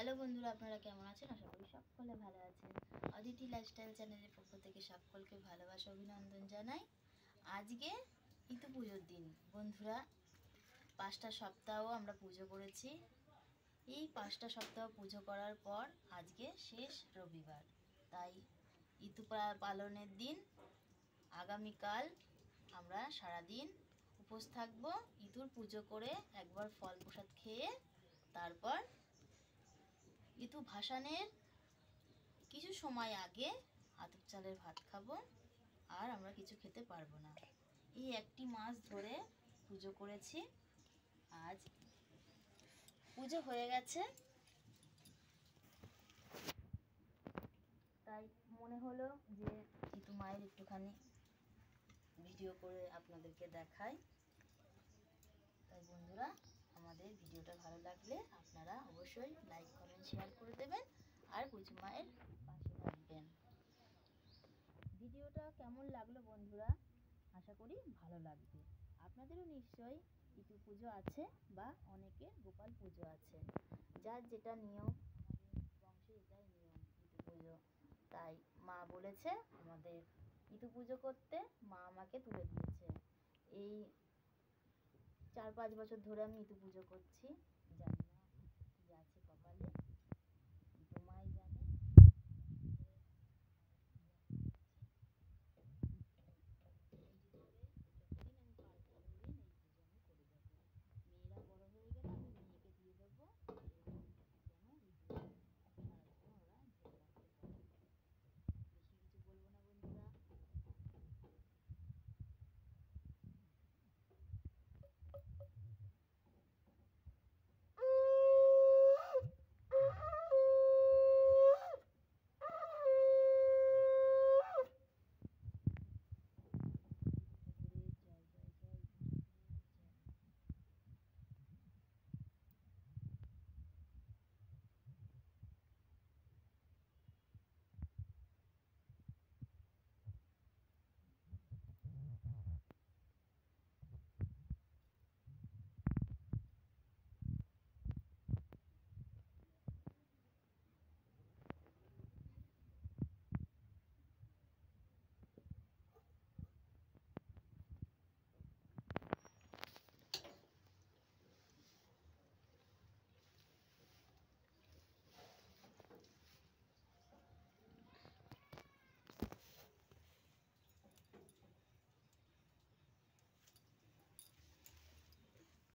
Hello বন্ধুরা, আপনারা কেমন আছেন? আশা করি সকলে ভালো আছেন। অদিতি লাইফস্টাইল চ্যানেলের পক্ষ থেকে সকলকে ভালোবাসা অভিনন্দন জানাই। আজকে ইতু পুজোর দিন বন্ধুরা। 5টা সপ্তাহ আমরা পুজো করেছি। এই 5টা সপ্তাহ পুজো করার পর আজকে শেষ রবিবার, তাই ইতু পালনের দিন। আগামীকাল আমরা সারাদিন উপোস থাকবো। ইতুর পুজো করে একবার ফল প্রসাদ খেয়ে তারপর ইতু ভাসানের কিছু সময় আগে আতপ চালের ভাত খাবো, আর আমরা কিছু খেতে পারবো না। এই একটি মাস ধরে পুজো করেছি। আজ পুজো হয়ে গেছে, তাই মনে হলো যে ইতু মায়ের একটুখানি ভিডিও করে আপনাদেরকে দেখাই। তাই বন্ধুরা, আমাদের ভিডিওটা ভালো লাগলে আপনারা অবশ্যই লাইক কমেন্ট শেয়ার করে দেবেন আর পুজো মায়ের পাশে থাকবেন। ভিডিওটা কেমন লাগলো বন্ধুরা? আশা করি ভালো লাগবে। আপনাদেরও নিশ্চয়ই ইতু পুজো আছে বা অনেকের গোপাল পুজো আছে। যার যেটা নিয়ম, আমাদের বংশে এটাই নিয়ম ইতু পুজো। তাই মা বলেছে আমাদের ইতু পুজো করতে, মা আমাকে তুলে দিয়েছে। এই 4-5 বছর ধরে আমি ইতু পুজো করছি।